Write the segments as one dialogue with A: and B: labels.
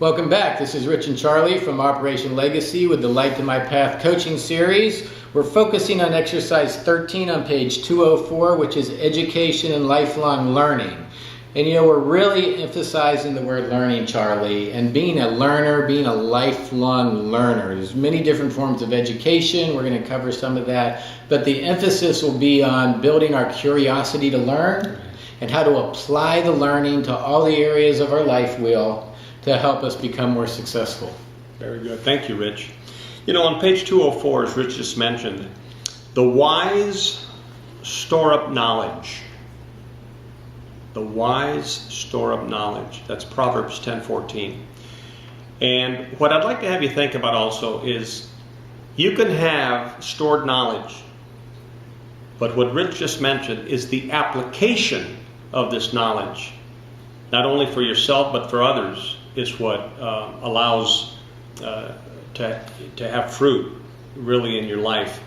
A: Welcome back. This is Rich and Charlie from Operation Legacy with the Light to My Path coaching series. We're focusing on exercise 13 on page 204, which is education and lifelong learning. And we're really emphasizing the word learning, Charlie, and being a learner, being a lifelong learner. There's many different forms of education. We're going to cover some of that, but the emphasis will be on building our curiosity to learn and how to apply the learning to all the areas of our life wheel to help us become more successful.
B: Very good. Thank you, Rich. On page 204, as Rich just mentioned, the wise store up knowledge. The wise store up knowledge. That's Proverbs 10:14. And what I'd like to have you think about also is you can have stored knowledge, but what Rich just mentioned is the application of this knowledge, not only for yourself but for others, is what allows to have fruit really in your life.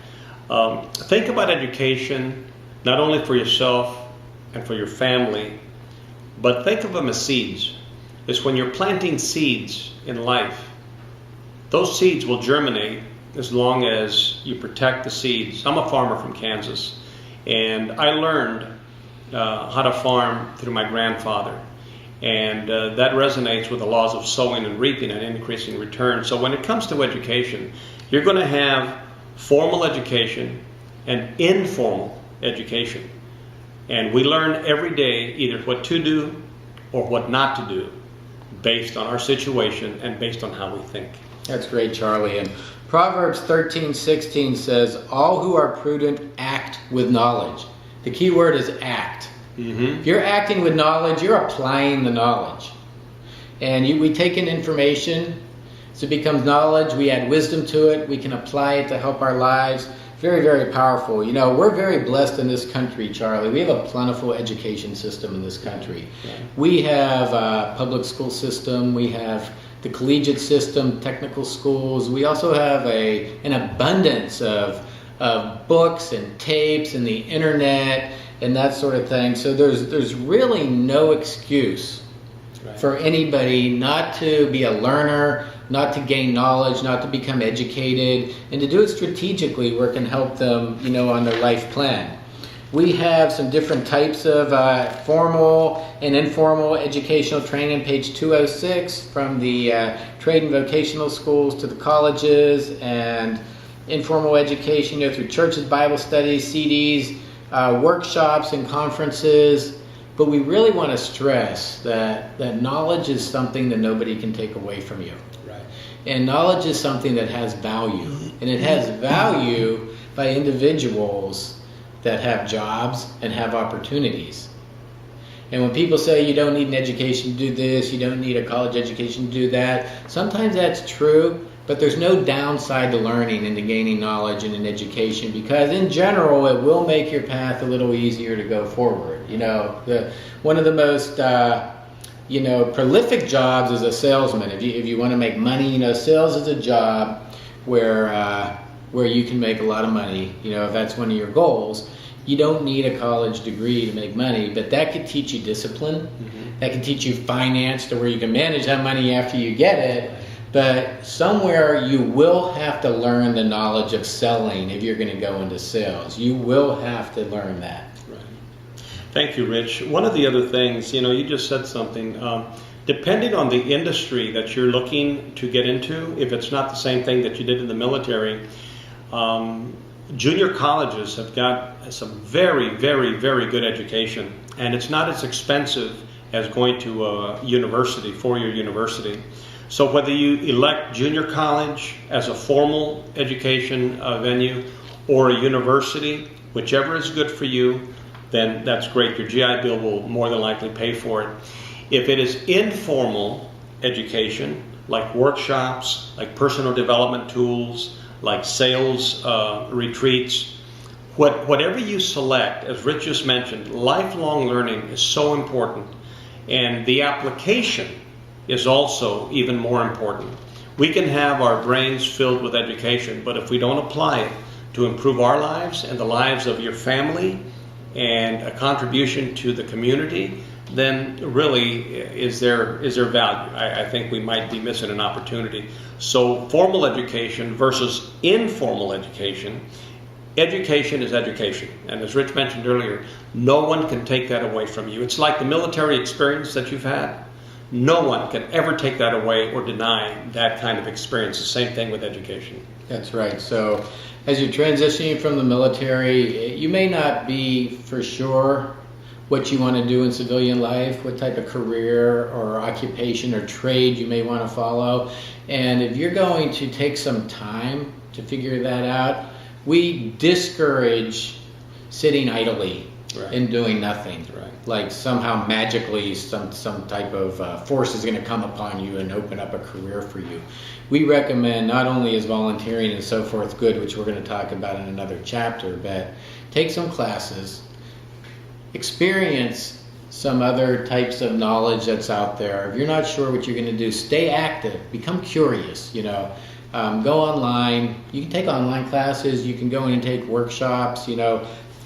B: Think about education not only for yourself and for your family, but think of them as seeds. It's when you're planting seeds in life, those seeds will germinate as long as you protect the seeds. I'm a farmer from Kansas, and I learned how to farm through my grandfather. And that resonates with the laws of sowing and reaping and increasing returns. So when it comes to education, you're going to have formal education and informal education. And we learn every day either what to do or what not to do based on our situation and based on how we think.
A: That's great, Charlie. And Proverbs 13:16 says, all who are prudent act with knowledge. The key word is act. If you're acting with knowledge, you're applying the knowledge. And we take in information, so it becomes knowledge, we add wisdom to it, we can apply it to help our lives. Very, very powerful. We're very blessed in this country, Charlie. We have a plentiful education system in this country. We have a public school system, we have the collegiate system, technical schools. We also have an abundance of books and tapes and the internet and that sort of thing. So there's really no excuse for anybody not to be a learner, not to gain knowledge, not to become educated, and to do it strategically where it can help them, on their life plan. We have some different types of formal and informal educational training, page 206, from the trade and vocational schools to the colleges, and informal education, through churches, Bible studies, CDs, workshops and conferences. But we really want to stress that knowledge is something that nobody can take away from you.
B: Right.
A: And knowledge is something that has value. And it has value by individuals that have jobs and have opportunities. And when people say you don't need an education to do this, you don't need a college education to do that, sometimes that's true. But there's no downside to learning and to gaining knowledge and an education, because in general it will make your path a little easier to go forward. One of the most prolific jobs is a salesman. If you want to make money, sales is a job where you can make a lot of money. If that's one of your goals, you don't need a college degree to make money, but that could teach you discipline. That can teach you finance to where you can manage that money after you get it. But somewhere you will have to learn the knowledge of selling if you're going to go into sales. You will have to learn that.
B: Right. Thank you, Rich. One of the other things, you just said something. Depending on the industry that you're looking to get into, if it's not the same thing that you did in the military, junior colleges have got some very, very, very good education. And it's not as expensive as going to a university, four-year university. So whether you elect junior college as a formal education venue or a university, whichever is good for you, then that's great. Your GI Bill will more than likely pay for it. If it is informal education, like workshops, like personal development tools, like sales retreats, whatever you select, as Rich just mentioned, lifelong learning is so important. And the application is also even more important. We can have our brains filled with education, but if we don't apply it to improve our lives and the lives of your family and a contribution to the community, then really is there value? I think we might be missing an opportunity. So formal education versus informal education. Education is education. And as Rich mentioned earlier, no one can take that away from you. It's like the military experience that you've had. No one can ever take that away or deny that kind of experience. The same thing with education.
A: That's right. So as you're transitioning from the military, you may not be for sure what you want to do in civilian life, what type of career or occupation or trade you may want to follow. And if you're going to take some time to figure that out, we discourage sitting idly and doing nothing.
B: Right.
A: Like somehow magically some type of force is going to come upon you and open up a career for you. We recommend not only is volunteering and so forth good, which we're going to talk about in another chapter, but take some classes, experience some other types of knowledge that's out there. If you're not sure what you're going to do, stay active, become curious, go online. You can take online classes, you can go in and take workshops,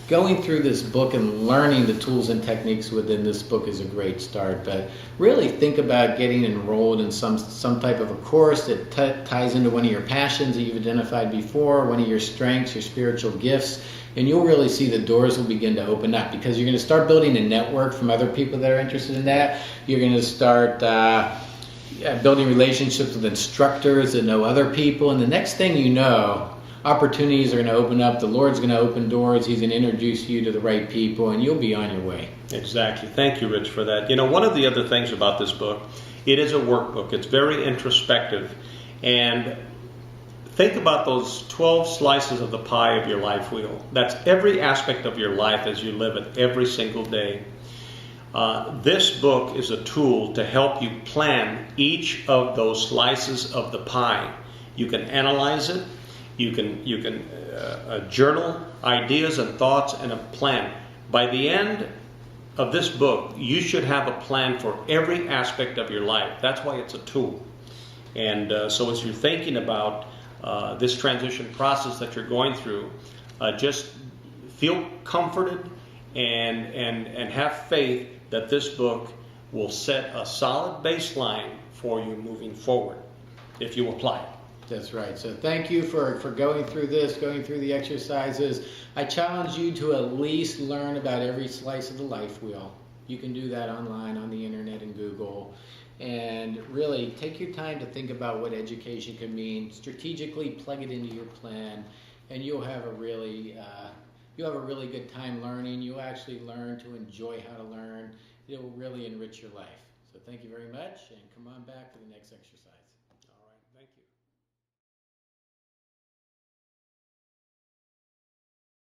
A: Going through this book and learning the tools and techniques within this book is a great start, but really think about getting enrolled in some type of a course that ties into one of your passions that you've identified before, one of your strengths, your spiritual gifts, and you'll really see the doors will begin to open up because you're going to start building a network from other people that are interested in that. You're going to start building relationships with instructors that know other people, and the next thing you know, opportunities are going to open up. The Lord's going to open doors. He's going to introduce you to the right people, and you'll be on your way.
B: Exactly. Thank you, Rich, for that. One of the other things about this book, it is a workbook. It's very introspective. And think about those 12 slices of the pie of your life wheel. That's every aspect of your life as you live it every single day. This book is a tool to help you plan each of those slices of the pie. You can analyze it. You can journal ideas and thoughts and a plan. By the end of this book, you should have a plan for every aspect of your life. That's why it's a tool. And so as you're thinking about this transition process that you're going through, just feel comforted and have faith that this book will set a solid baseline for you moving forward if you apply it.
A: That's right. So thank you for going through this, going through the exercises. I challenge you to at least learn about every slice of the life wheel. You can do that online on the internet and Google. And really take your time to think about what education can mean. Strategically plug it into your plan, and you'll have a really good time learning. You'll actually learn to enjoy how to learn. It will really enrich your life. So thank you very much, and come on back to the next exercise.
B: All right. Thank you.